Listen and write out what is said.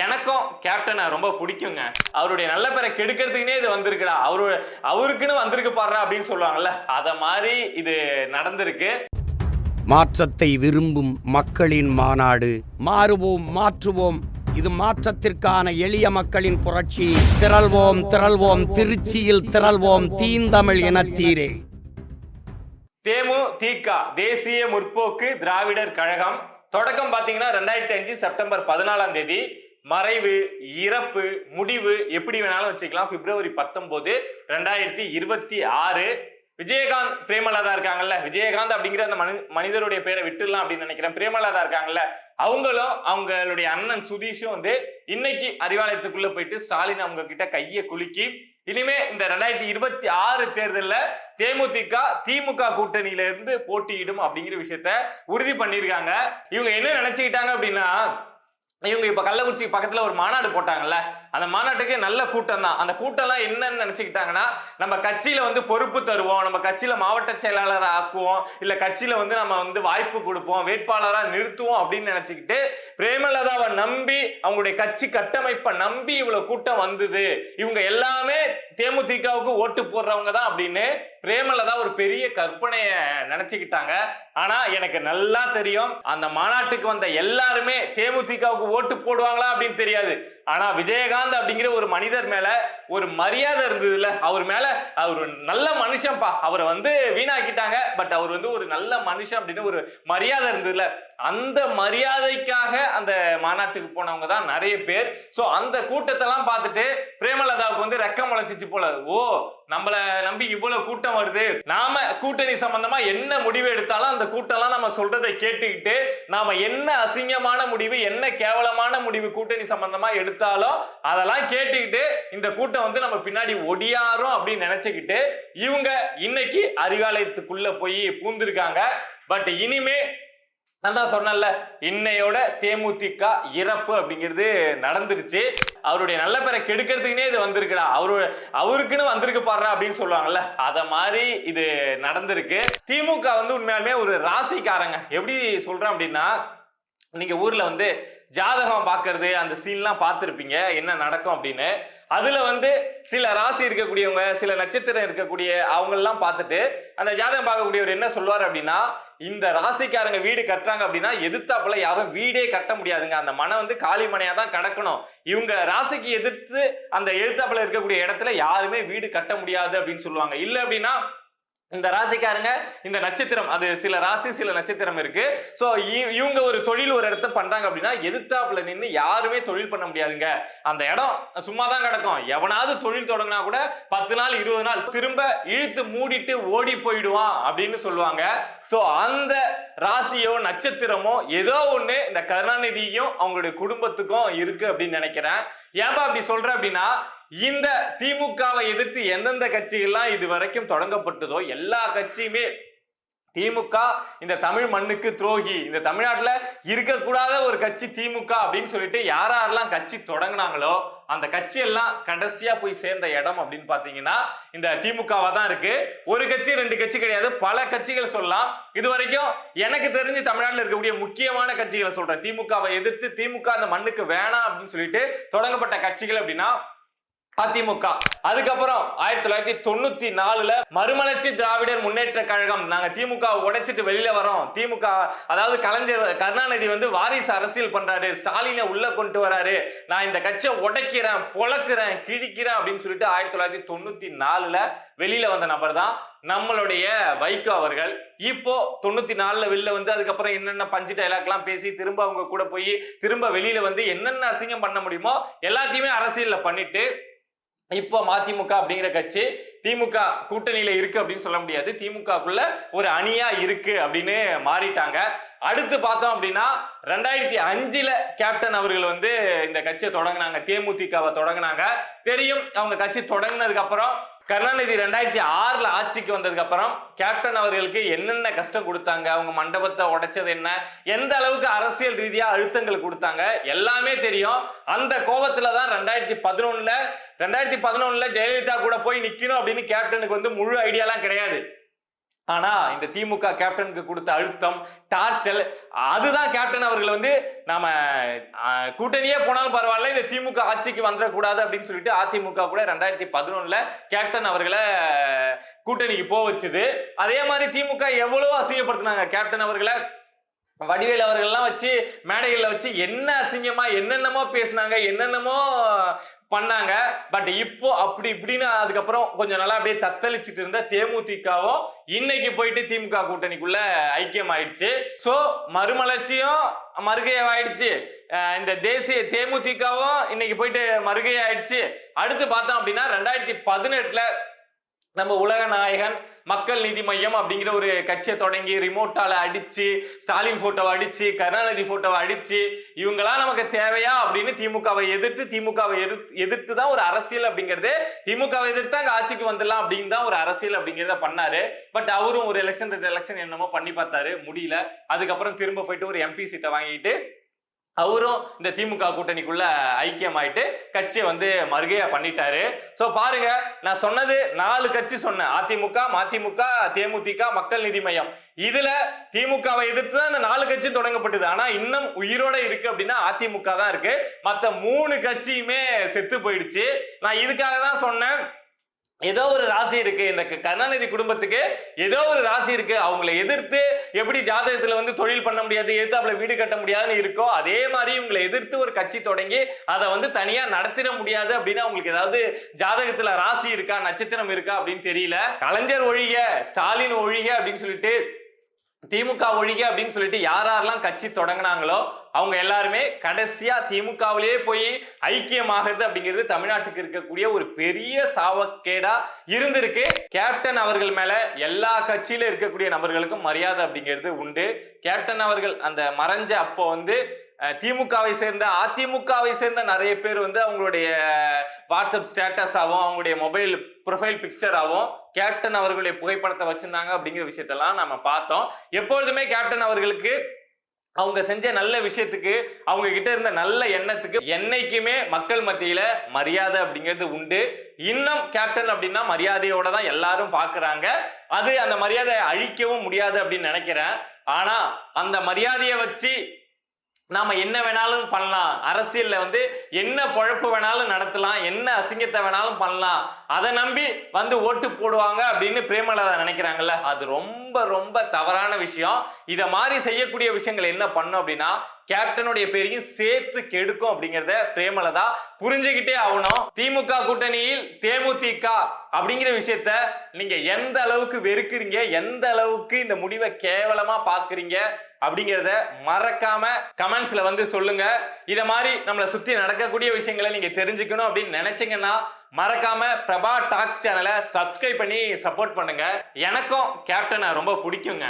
எனக்கும் கேப்டனை ரொம்ப பிடிக்குங்க. அவருடைய நல்ல பேரை கெடுக்கிறதுக்குனே இது வந்திருக்குடா, அவருக்குன்னு வந்திருக்கு பாடுறா அப்படின்னு சொல்லுவாங்கல்ல, அத மாதிரி இது நடந்திருக்கு. மாற்றத்தை விரும்பும் மக்களின் மாநாடு. மாறுவோம், மாற்றுவோம். இது மாற்றத்திற்கான எளிய மக்களின் புரட்சி. திரள்வோம், திரள்வோம், திருச்சியில் திரள்வோம், தீந்தமிழ் இனத்தீரே. தேமுதிக, தேசிய முற்போக்கு திராவிடர் கழகம் தொடக்கம் பாத்தீங்கன்னா 2005 செப்டம்பர் 14 மறைவு, இறப்பு, முடிவு எப்படி வேணாலும் வச்சுக்கலாம். பிப்ரவரி 19, 2026. விஜயகாந்த், பிரேமலதா இருக்காங்கல்ல, விஜயகாந்த் அப்படிங்கிற அந்த மனிதருடைய பேரை விட்டுடலாம் அப்படின்னு நினைக்கிறேன். பிரேமலதா இருக்காங்கல்ல, அவங்களும் அவங்களுடைய அண்ணன் சுதீஷும் வந்து இன்னைக்கு அறிவாலயத்துக்குள்ள போயிட்டு ஸ்டாலின் அவங்க கிட்ட கையை குலுக்கி இனிமே இந்த 2026 தேர்தலில் தேமுதிக திமுக கூட்டணியில இருந்து போட்டியிடும் அப்படிங்கிற விஷயத்த உறுதி பண்ணியிருக்காங்க. இவங்க என்ன நினைச்சுக்கிட்டாங்க அப்படின்னா, இவங்க இப்ப கள்ளக்குறிச்சி பக்கத்துல ஒரு மாநாடு போட்டாங்கல்ல, அந்த மாநாட்டுக்கு நல்ல கூட்டம் தான். அந்த கூட்டம்லாம் என்னன்னு நினைச்சுக்கிட்டாங்கன்னா, நம்ம கட்சியில வந்து பொறுப்பு தருவோம், நம்ம கட்சியில மாவட்ட செயலாளரை ஆக்குவோம், இல்ல கட்சியில வந்து நம்ம வந்து வாய்ப்பு கொடுப்போம், வேட்பாளரா நிறுத்துவோம் அப்படின்னு நினைச்சுக்கிட்டு பிரேமலதாவை நம்பி, அவங்களுடைய கட்சி கட்டமைப்பை நம்பி இவ்வளவு கூட்டம் வந்தது, இவங்க எல்லாமே தேமுதிகவுக்கு ஓட்டு போடுறவங்க தான் அப்படின்னு பிரேமலதா ஒரு பெரிய கற்பனைய நினைச்சுக்கிட்டாங்க. ஆனா எனக்கு நல்லா தெரியும், அந்த மாநாட்டுக்கு வந்த எல்லாருமே தேமுதிகவுக்கு ஓட்டு போடுவாங்களா அப்படின்னு தெரியாது. ஆனா விஜயகாந்த் அப்படிங்கிற ஒரு மனிதர் மேல ஒரு மரியாதை இருந்ததுல, அவர் மேல, அவர் நல்ல மனுஷன்பா, அவரை வந்து வீணாக்கிட்டாங்க, பட் அவர் வந்து ஒரு நல்ல மனுஷன் அப்படின்னு ஒரு மரியாதை இருந்ததுல, அந்த மரியாதைக்காக அந்த மாநாட்டுக்கு போனவங்க தான் நிறைய பேர். சோ அந்த கூட்டத்தெல்லாம் பார்த்துட்டு பிரேமலதாவுக்கு வந்து ரெக்கம் முளைச்சிச்சு போல. ஓ, நம்மள நம்பி இவ்வளவு கூட்டம் வருது, நாம கூட்டணி சம்பந்தமா என்ன முடிவு எடுத்தாலும் அந்த கூட்டம்லாம் நம்ம சொல்றதை கேட்டுக்கிட்டு, நாம என்ன அசிங்கமான முடிவு, என்ன கேவலமான முடிவு கூட்டணி சம்பந்தமா எடுத்தாலும் அதெல்லாம் கேட்டுக்கிட்டு இந்த கூட்டம் வந்து நம்ம பின்னாடி ஒடியாரும் அப்படின்னு நினைச்சுக்கிட்டு இவங்க இன்னைக்கு அறிவாலயத்துக்குள்ள போய் பூந்திருக்காங்க. பட் இனிமே நான் தான் சொன்னேன்ல, இன்னையோட தேமுதிக இறப்பு அப்படிங்கிறது நடந்துருச்சு. அவருடைய நல்ல பேரை கெடுக்கிறதுக்குனே இது வந்திருக்குடா, அவருக்குன்னு வந்திருக்கு பாடுறா அப்படின்னு சொல்லுவாங்கல்ல, அத மாதிரி இது நடந்திருக்கு. திமுக வந்து உண்மையாலுமே ஒரு ராசிக்காரங்க. எப்படி சொல்றேன் அப்படின்னா, நீங்க ஊர்ல வந்து ஜாதகம் பாக்குறது, அந்த சீன்லாம் பார்த்துருப்பீங்க என்ன நடக்கும் அப்படின்னு. அதுல வந்து சில ராசி இருக்கக்கூடியவங்க, சில நட்சத்திரம் இருக்கக்கூடிய அவங்க எல்லாம் பார்த்துட்டு அந்த ஜாதகம் பார்க்கக்கூடியவர் என்ன சொல்வார் அப்படின்னா, இந்த ராசிக்காரங்க வீடு கட்டுறாங்க அப்படின்னா எதிர்த்தாப்புல யாரும் வீடே கட்ட முடியாதுங்க, அந்த மனை வந்து காலி மனையா தான் கிடக்கணும், இவங்க ராசிக்கு எதிர்த்து அந்த எதிர்த்தாப்புல இருக்கக்கூடிய இடத்துல யாருமே வீடு கட்ட முடியாது அப்படின்னு சொல்லுவாங்க. இல்ல அப்படின்னா இந்த ராசிக்காரங்க, இந்த நட்சத்திரம், அது சில ராசி சில நட்சத்திரம் இருக்கு, சோ இவங்க ஒரு தொழில் ஒரு இடத்த பண்றாங்க அப்படின்னா எதிர்த்தாப்புல நின்று யாருமே தொழில் பண்ண முடியாதுங்க, அந்த இடம் சும்மா தான் கிடக்கும், எவனாவது தொழில் தொடங்கினா கூட 10 நாள் 20 நாள் திரும்ப இழுத்து மூடிட்டு ஓடி போயிடுவான் அப்படின்னு சொல்லுவாங்க. சோ அந்த ராசியோ நட்சத்திரமோ ஏதோ ஒண்ணு இந்த கருணாநிதியும் அவங்களுடைய குடும்பத்துக்கும் இருக்கு அப்படின்னு நினைக்கிறேன். ஏன்பா அப்படி சொல்ற அப்படின்னா, இந்த திமுகவை எதிர்த்து எந்தெந்த கட்சிகள்லாம் இது வரைக்கும் தொடங்கப்பட்டதோ எல்லா கட்சியுமே திமுக இந்த தமிழ் மண்ணுக்கு துரோகி, இந்த தமிழ்நாட்டுல இருக்கக்கூடாத ஒரு கட்சி திமுக அப்படின்னு சொல்லிட்டு யாரெல்லாம் கட்சி தொடங்கினாங்களோ அந்த கட்சி எல்லாம் கடைசியா போய் சேர்ந்த இடம் அப்படின்னு பாத்தீங்கன்னா இந்த திமுகவா தான் இருக்கு. ஒரு கட்சி ரெண்டு கட்சி கிடையாது, பல கட்சிகள் சொல்லலாம். இது வரைக்கும் எனக்கு தெரிஞ்சு தமிழ்நாட்டில் இருக்கக்கூடிய முக்கியமான கட்சிகளை சொல்றேன். திமுகவை எதிர்த்து திமுக அந்த மண்ணுக்கு வேணாம் அப்படின்னு சொல்லிட்டு தொடங்கப்பட்ட கட்சிகள் அப்படின்னா அதிமுக. அதுக்கப்புறம் 1994 மறுமலர்ச்சி திராவிடர் முன்னேற்ற கழகம், நாங்க திமுக உடைச்சிட்டு வெளியில வரோம், திமுக அதாவது கருணாநிதி வந்து வாரிசு அரசியல் பண்றாரு, ஸ்டாலினை உள்ள கொண்டு வராரு, நான் இந்த கட்சியை உடைக்கிறேன், பொளக்குறேன், கிழிக்கிறேன் அப்படின்னு சொல்லிட்டு 1994 வெளியில வந்த நபர் தான் நம்மளுடைய வைகோ அவர்கள். இப்போ 94 வெளியில வந்து அதுக்கப்புறம் என்னென்ன பஞ்சு டைலாக் எல்லாம் பேசி திரும்ப அவங்க கூட போய் திரும்ப வெளியில வந்து என்னென்ன அசிங்கம் பண்ண முடியுமோ எல்லாத்தையுமே அரசியல்ல பண்ணிட்டு இப்போ மதிமுக அப்படிங்கிற கட்சி திமுக கூட்டணியில இருக்கு அப்படின்னு சொல்ல முடியாது, திமுகக்குள்ள ஒரு அணியா இருக்கு அப்படின்னு மாறிட்டாங்க. அடுத்து பார்த்தோம் அப்படின்னா 2005 கேப்டன் அவர்கள் வந்து இந்த கட்சியை தொடங்கினாங்க, தேமுதிகவை தொடங்கினாங்க. தெரியும், அவங்க கட்சி தொடங்கினதுக்கு அப்புறம் கருணாநிதி 2006 ஆட்சிக்கு வந்ததுக்கு அப்புறம் கேப்டன் அவர்களுக்கு என்னென்ன கஷ்டம் கொடுத்தாங்க, அவங்க மண்டபத்தை உடைச்சது என்ன, எந்த அளவுக்கு அரசியல் ரீதியா அழுத்தங்கள் கொடுத்தாங்க எல்லாமே தெரியும். அந்த கோபத்துல தான் 2011 ஜெயலலிதா கூட போய் நிக்கணும் அப்படின்னு கேப்டனுக்கு வந்து முழு ஐடியாலாம் கிடையாது. ஆனா இந்த திமுக கேப்டனுக்கு கொடுத்த அழுத்தம், டார்ச்சல், அதுதான் கேப்டன் அவர்கள் வந்து நாம கூட்டணியே போனாலும் பரவாயில்ல, இந்த திமுக ஆட்சிக்கு வந்துடக்கூடாது அப்படின்னு சொல்லிட்டு அதிமுக கூட 2011 கேப்டன் அவர்களை கூட்டணிக்கு போக வச்சுது. அதே மாதிரி திமுக எவ்வளவோ அசிங்கப்படுத்தினாங்க கேப்டன் அவர்களை. வடிவேல் அவர்கள்லாம் வச்சு மேடைகள்ல வச்சு என்ன அசிங்கமா என்னென்னமோ பேசினாங்க, என்னென்னமோ பண்ணாங்க. பட் இப்போ அப்படி இப்படின்னு அதுக்கப்புறம் கொஞ்சம் நல்லா அப்படியே தத்தளிச்சுட்டு இருந்த தேமுதிகவும் இன்னைக்கு போயிட்டு திமுக கூட்டணிக்குள்ள ஐக்கியம் ஆயிடுச்சு. சோ மறுமலர்ச்சியும் மறுகையாயிடுச்சு. இந்த தேசிய தேமுதிகவும் இன்னைக்கு போயிட்டு மறுகை ஆயிடுச்சு. அடுத்து பார்த்தோம் அப்படின்னா 2018 நம்ம உலக நாயகன் மக்கள் நீதி மையம் அப்படிங்கிற ஒரு கட்சியை தொடங்கி ரிமோட்டால அடிச்சு, ஸ்டாலின் போட்டோவை அடிச்சு, கருணாநிதி போட்டோவை அடிச்சு, இவங்கெல்லாம் நமக்கு தேவையா அப்படின்னு திமுகவை எதிர்த்து தான் ஒரு அரசியல் அப்படிங்கிறது. திமுகவை எதிர்த்து அங்க ஆட்சிக்கு வந்துடலாம் அப்படின்னு தான் ஒரு அரசியல் அப்படிங்கிறத பண்ணாரு. பட் அவரும் ஒரு எலெக்ஷன் என்னமோ பண்ணி பார்த்தாரு, முடியல. அதுக்கப்புறம் திரும்ப போயிட்டு ஒரு எம்பி சீட்டை வாங்கிட்டு அவரும் இந்த திமுக கூட்டணிக்குள்ள ஐக்கியமாயிட்டு கட்சியை வந்து மறுகையா பண்ணிட்டாரு. சோ பாருங்க, நான் சொன்னது 4 கட்சி சொன்னேன். அதிமுக, மதிமுக, தேமுதிக, மக்கள் நீதி மையம். இதுல திமுகவை எதிர்த்து தான் இந்த 4 கட்சியும் தொடங்கப்பட்டது. ஆனா இன்னும் உயிரோட இருக்கு அப்படின்னா அதிமுக தான் இருக்கு. மத்த 3 கட்சியுமே செத்து போயிடுச்சு. நான் இதுக்காக தான் சொன்னேன், ஏதோ ஒரு ராசி இருக்கு இந்த கருணாநிதி குடும்பத்துக்கு, ஏதோ ஒரு ராசி இருக்கு. அவங்களை எதிர்த்து எப்படி ஜாதகத்துல வந்து தொழில் பண்ண முடியாது, எதிர்த்தாப்புல வீடு கட்ட முடியாதுன்னு இருக்கோ, அதே மாதிரி உங்களை எதிர்த்து ஒரு கட்சி தொடங்கி அதை வந்து தனியா நடத்திட முடியாது அப்படின்னு அவங்களுக்கு ஏதாவது ஜாதகத்துல ராசி இருக்கா, நட்சத்திரம் இருக்கா அப்படின்னு தெரியல. கலைஞர் ஒழிக, ஸ்டாலின் ஒழிக அப்படின்னு சொல்லிட்டு, திமுக ஒழிக அப்படின்னு சொல்லிட்டு யாரெல்லாம் கட்சி தொடங்கினாங்களோ அவங்க எல்லாருமே கடைசியா திமுகவிலேயே போய் ஐக்கியமாகிறது அப்படிங்கிறது தமிழ்நாட்டுக்கு இருக்கக்கூடிய ஒரு பெரிய சாவக்கேடா இருந்திருக்கு. கேப்டன் அவர்கள் மேல எல்லா கட்சியில இருக்கக்கூடிய நபர்களுக்கும் மரியாதை அப்படிங்கிறது உண்டு. கேப்டன் அவர்கள் அந்த மறைஞ்ச அப்போ வந்து திமுகவை சேர்ந்த அதிமுகவை சேர்ந்த நிறைய பேர் வந்து அவங்களுடைய வாட்ஸ்அப் ஸ்டேட்டஸ் ஆகும், அவங்களுடைய மொபைல் ப்ரொஃபைல் பிக்சர் ஆகும் கேப்டன் அவர்களுடைய புகைப்படத்தை வச்சிருந்தாங்க அப்படிங்கிற விஷயத்தெல்லாம் நம்ம பார்த்தோம். எப்பொழுதுமே கேப்டன் அவர்களுக்கு அவங்க செஞ்ச நல்ல விஷயத்துக்கு, அவங்க கிட்ட இருந்த நல்ல எண்ணத்துக்கு என்னைக்குமே மக்கள் மத்தியில மரியாதை அப்படிங்கிறது உண்டு. இன்னும் கேப்டன் அப்படின்னா மரியாதையோட தான் எல்லாரும் பாக்குறாங்க. அது அந்த மரியாதையை அழிக்கவும் முடியாது அப்படின்னு நினைக்கிறேன். ஆனா அந்த மரியாதையை வச்சு நாம என்ன வேணாலும் பண்ணலாம், அரசியல்ல வந்து என்ன பொழப்பு வேணாலும் நடத்தலாம், என்ன அசிங்கத்தை வேணாலும் பண்ணலாம், அதை நம்பி வந்து ஓட்டு போடுவாங்க அப்படின்னு பிரேமலதா நினைக்கிறாங்கல்ல, அது ரொம்ப ரொம்ப தவறான விஷயம். இத மாதிரி செய்யக்கூடிய விஷயங்கள் என்ன பண்ணும் அப்படின்னா கேப்டனுடைய பேரையும் சேர்த்து கெடுக்கும் அப்படிங்கிறத பிரேமலதா புரிஞ்சுக்கிட்டே ஆகணும். திமுக கூட்டணியில் தேமுதிக அப்படிங்கிற விஷயத்த நீங்க எந்த அளவுக்கு வெறுக்கிறீங்க, எந்த அளவுக்கு இந்த முடிவை கேவலமா பாக்குறீங்க அப்படிங்கிறத மறக்காம கமெண்ட்ஸ்ல வந்து சொல்லுங்க. இத மாதிரி நம்மளை சுத்தி நடக்கக்கூடிய விஷயங்களை நீங்க தெரிஞ்சுக்கணும் அப்படின்னு நினைச்சீங்கன்னா மறக்காம பிரபா டாக்ஸ் சேனலை சப்ஸ்கிரைப் பண்ணி சப்போர்ட் பண்ணுங்க. எனக்கும் கேப்டனை ரொம்ப பிடிக்குங்க.